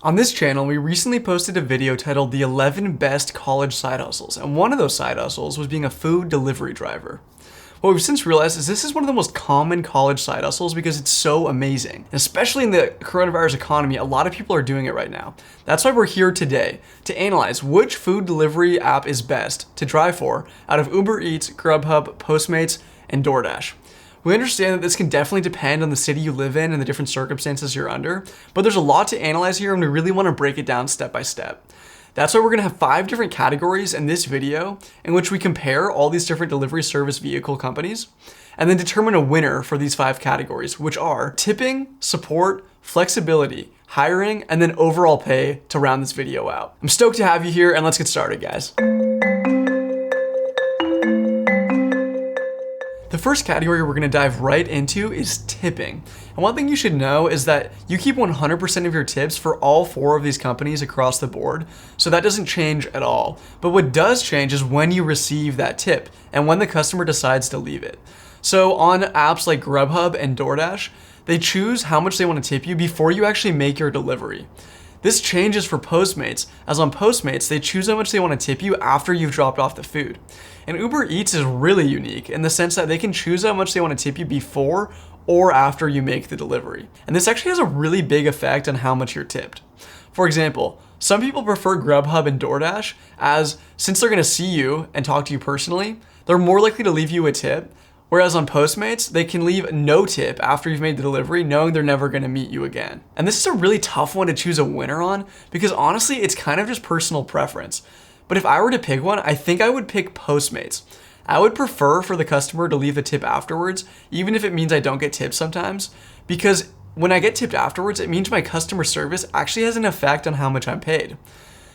On this channel, we recently posted a video titled The 11 Best College Side Hustles, and one of those side hustles was being a food delivery driver. What we've since realized is this is one of the most common college side hustles because it's so amazing. And especially in the coronavirus economy, a lot of people are doing it right now. That's why we're here today to analyze which food delivery app is best to drive for out of UberEats, Grubhub, Postmates, and Doordash. We understand that this can definitely depend on the city you live in and the different circumstances you're under, but there's a lot to analyze here and we really want to break it down step by step. That's why we're going to have 5 different categories in this video in which we compare all these different delivery service vehicle companies and then determine a winner for these 5 categories, which are tipping, support, flexibility, hiring, and then overall pay to round this video out. I'm stoked to have you here and let's get started, guys. The first category we're gonna dive right into is tipping. And one thing you should know is that you keep 100% of your tips for all 4 of these companies across the board, so that doesn't change at all. But what does change is when you receive that tip and when the customer decides to leave it. So on apps like Grubhub and Doordash, they choose how much they want to tip you before you actually make your delivery. This changes for Postmates, as on Postmates, they choose how much they want to tip you after you've dropped off the food. And UberEats is really unique in the sense that they can choose how much they want to tip you before or after you make the delivery. And this actually has a really big effect on how much you're tipped. For example, some people prefer Grubhub and Doordash as since they're going to see you and talk to you personally, they're more likely to leave you a tip. Whereas on Postmates, they can leave no tip after you've made the delivery, knowing they're never gonna meet you again. And this is a really tough one to choose a winner on because honestly, it's kind of just personal preference. But if I were to pick one, I think I would pick Postmates. I would prefer for the customer to leave the tip afterwards, even if it means I don't get tips sometimes, because when I get tipped afterwards, it means my customer service actually has an effect on how much I'm paid.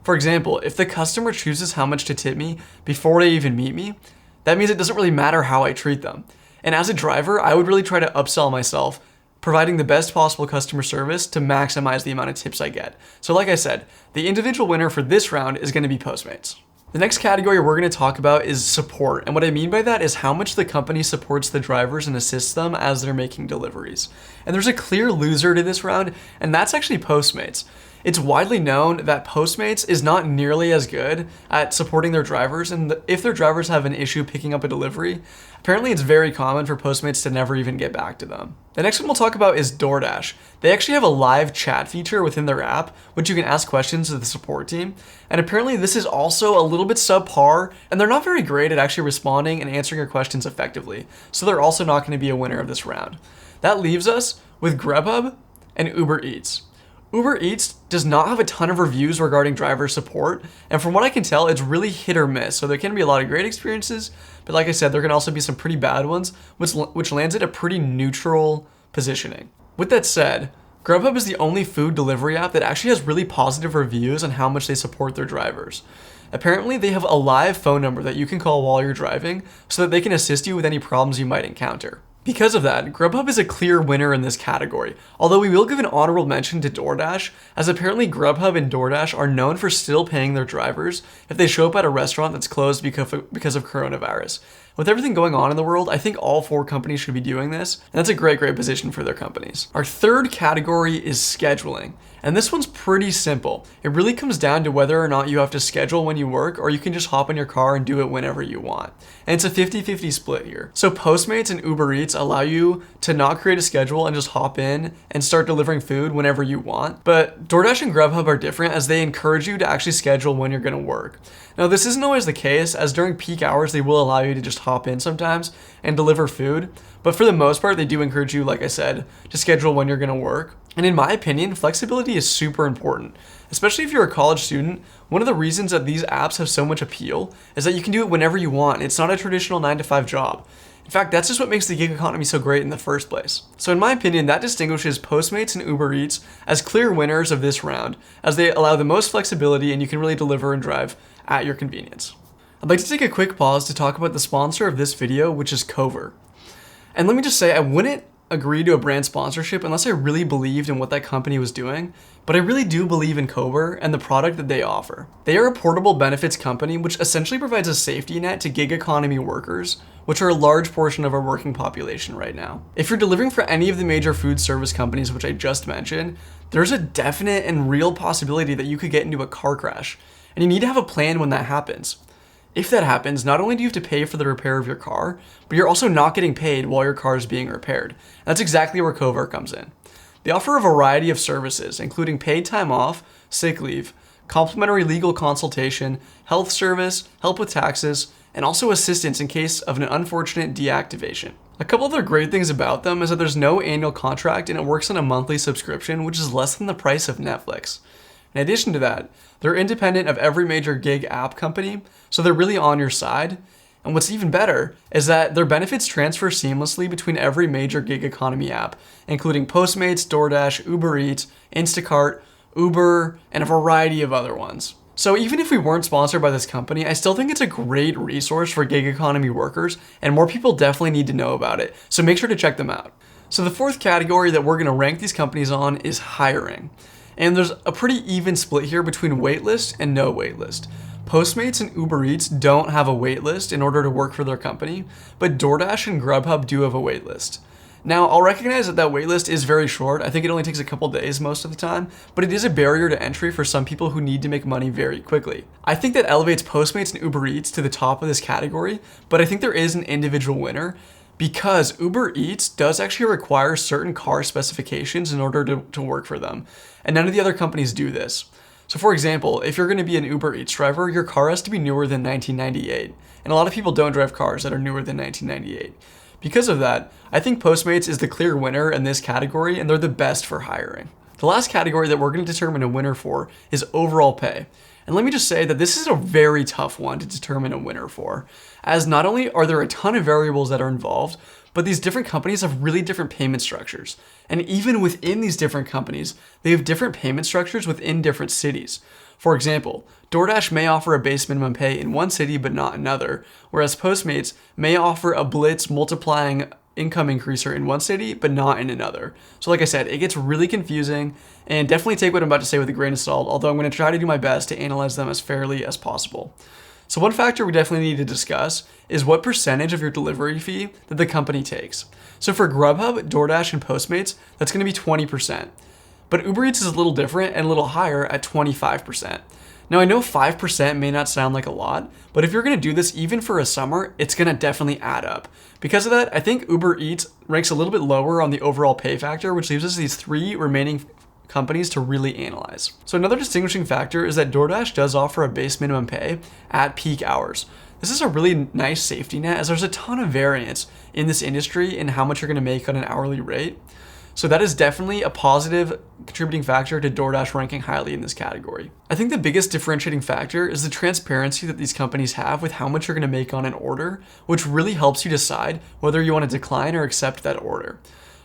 For example, if the customer chooses how much to tip me before they even meet me, that means it doesn't really matter how I treat them. And as a driver, I would really try to upsell myself, providing the best possible customer service to maximize the amount of tips I get. So like I said, the individual winner for this round is going to be Postmates. The next category we're going to talk about is support. And what I mean by that is how much the company supports the drivers and assists them as they're making deliveries. And there's a clear loser to this round, and that's actually Postmates. It's widely known that Postmates is not nearly as good at supporting their drivers, and if their drivers have an issue picking up a delivery, apparently it's very common for Postmates to never even get back to them. The next one we'll talk about is Doordash. They actually have a live chat feature within their app, which you can ask questions to the support team, and apparently this is also a little bit subpar, and they're not very great at actually responding and answering your questions effectively, so they're also not going to be a winner of this round. That leaves us with Grubhub and UberEats. UberEats does not have a ton of reviews regarding driver support, and from what I can tell, it's really hit or miss. So there can be a lot of great experiences, but like I said, there can also be some pretty bad ones, which lands it a pretty neutral positioning. With that said, Grubhub is the only food delivery app that actually has really positive reviews on how much they support their drivers. Apparently, they have a live phone number that you can call while you're driving so that they can assist you with any problems you might encounter. Because of that, Grubhub is a clear winner in this category, although we will give an honorable mention to Doordash, as apparently Grubhub and Doordash are known for still paying their drivers if they show up at a restaurant that's closed because of coronavirus. With everything going on in the world, I think all 4 companies should be doing this, and that's a great position for their companies. Our third category is scheduling, and this one's pretty simple. It really comes down to whether or not you have to schedule when you work, or you can just hop in your car and do it whenever you want. And it's a 50-50 split here. So Postmates and UberEats allow you to not create a schedule and just hop in and start delivering food whenever you want. But Doordash and Grubhub are different as they encourage you to actually schedule when you're gonna work. Now, this isn't always the case, as during peak hours, they will allow you to just hop in sometimes and deliver food. But for the most part, they do encourage you, like I said, to schedule when you're gonna work. And in my opinion, flexibility is super important. Especially if you're a college student, one of the reasons that these apps have so much appeal is that you can do it whenever you want. It's not a traditional 9-to-5 job. In fact, that's just what makes the gig economy so great in the first place. So in my opinion, that distinguishes Postmates and UberEats as clear winners of this round, as they allow the most flexibility and you can really deliver and drive at your convenience. I'd like to take a quick pause to talk about the sponsor of this video, which is Cover. And let me just say, I wouldn't agree to a brand sponsorship unless I really believed in what that company was doing, but I really do believe in Cobur and the product that they offer. They are a portable benefits company which essentially provides a safety net to gig economy workers, which are a large portion of our working population right now. If you're delivering for any of the major food service companies which I just mentioned, there's a definite and real possibility that you could get into a car crash, and you need to have a plan when that happens. If that happens, not only do you have to pay for the repair of your car, but you're also not getting paid while your car is being repaired. And that's exactly where Cobur comes in. They offer a variety of services, including paid time off, sick leave, complimentary legal consultation, health service, help with taxes, and also assistance in case of an unfortunate deactivation. A couple other great things about them is that there's no annual contract and it works on a monthly subscription, which is less than the price of Netflix. In addition to that, they're independent of every major gig app company, so they're really on your side. And what's even better is that their benefits transfer seamlessly between every major gig economy app, including Postmates, Doordash, UberEats, Instacart, Uber, and a variety of other ones. So even if we weren't sponsored by this company, I still think it's a great resource for gig economy workers, and more people definitely need to know about it, so make sure to check them out. So the fourth category that we're going to rank these companies on is hiring. And there's a pretty even split here between waitlist and no waitlist. Postmates and UberEats don't have a waitlist in order to work for their company, but DoorDash and Grubhub do have a waitlist. Now, I'll recognize that waitlist is very short. I think it only takes a couple days most of the time, but it is a barrier to entry for some people who need to make money very quickly. I think that elevates Postmates and UberEats to the top of this category, but I think there is an individual winner because UberEats does actually require certain car specifications in order to work for them, and none of the other companies do this. So for example, if you're going to be an Uber Eats driver, your car has to be newer than 1998, and a lot of people don't drive cars that are newer than 1998. Because of that, I think Postmates is the clear winner in this category, and they're the best for hiring. The last category that we're going to determine a winner for is overall pay. And let me just say that this is a very tough one to determine a winner for, as not only are there a ton of variables that are involved, but these different companies have really different payment structures. And even within these different companies, they have different payment structures within different cities. For example, DoorDash may offer a base minimum pay in one city but not another, whereas Postmates may offer a blitz multiplying income increaser in one city but not in another. So like I said, it gets really confusing, and definitely take what I'm about to say with a grain of salt, although I'm going to try to do my best to analyze them as fairly as possible. So one factor we definitely need to discuss is what percentage of your delivery fee that the company takes. So for Grubhub, DoorDash, and Postmates, that's going to be 20%. But Uber Eats is a little different and a little higher at 25%. Now I know 5% may not sound like a lot, but if you're going to do this even for a summer, it's going to definitely add up. Because of that, I think Uber Eats ranks a little bit lower on the overall pay factor, which leaves us these three remaining companies to really analyze. So another distinguishing factor is that DoorDash does offer a base minimum pay at peak hours. This is a really nice safety net, as there's a ton of variance in this industry in how much you're going to make on an hourly rate. So that is definitely a positive contributing factor to DoorDash ranking highly in this category. I think the biggest differentiating factor is the transparency that these companies have with how much you're going to make on an order, which really helps you decide whether you want to decline or accept that order.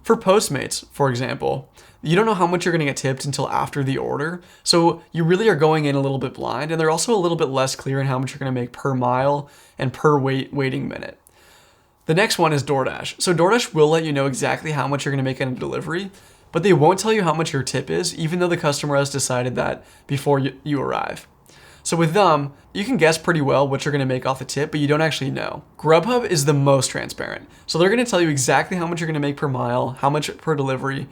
For Postmates, for example, you don't know how much you're going to get tipped until after the order, so you really are going in a little bit blind, and they're also a little bit less clear in how much you're going to make per mile and per waiting minute. The next one is DoorDash. So DoorDash will let you know exactly how much you're going to make on a delivery, but they won't tell you how much your tip is, even though the customer has decided that before you arrive. So with them, you can guess pretty well what you're going to make off the tip, but you don't actually know. Grubhub is the most transparent. So they're going to tell you exactly how much you're going to make per mile, how much per delivery.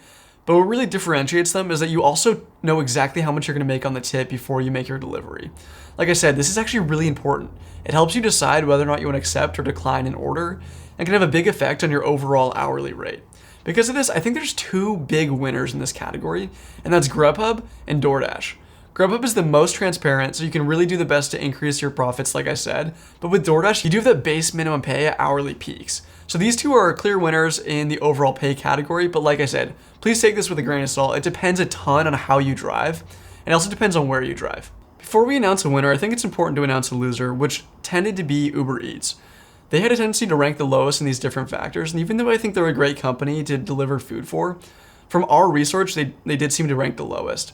But what really differentiates them is that you also know exactly how much you're going to make on the tip before you make your delivery. Like I said, this is actually really important. It helps you decide whether or not you want to accept or decline an order, and can have a big effect on your overall hourly rate. Because of this, I think there's two big winners in this category, and that's Grubhub and DoorDash. Grubhub is the most transparent, so you can really do the best to increase your profits, like I said. But with DoorDash, you do have that base minimum pay at hourly peaks. So these two are clear winners in the overall pay category, but like I said, please take this with a grain of salt. It depends a ton on how you drive, and it also depends on where you drive. Before we announce a winner, I think it's important to announce a loser, which tended to be Uber Eats. They had a tendency to rank the lowest in these different factors, and even though I think they're a great company to deliver food for, from our research, they did seem to rank the lowest.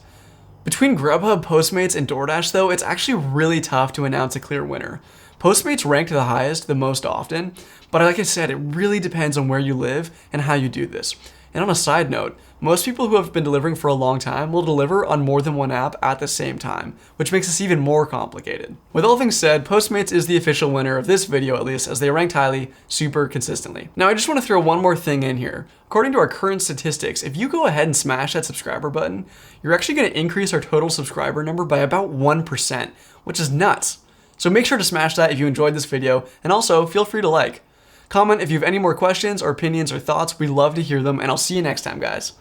Between Grubhub, Postmates, and DoorDash though, it's actually really tough to announce a clear winner. Postmates ranked the highest the most often, but like I said, it really depends on where you live and how you do this. And on a side note, most people who have been delivering for a long time will deliver on more than one app at the same time, which makes this even more complicated. With all things said, Postmates is the official winner of this video, at least, as they ranked highly super consistently. Now, I just want to throw one more thing in here. According to our current statistics, if you go ahead and smash that subscriber button, you're actually going to increase our total subscriber number by about 1%, which is nuts. So make sure to smash that if you enjoyed this video, and also feel free to like. Comment if you have any more questions or opinions or thoughts. We'd love to hear them, and I'll see you next time, guys.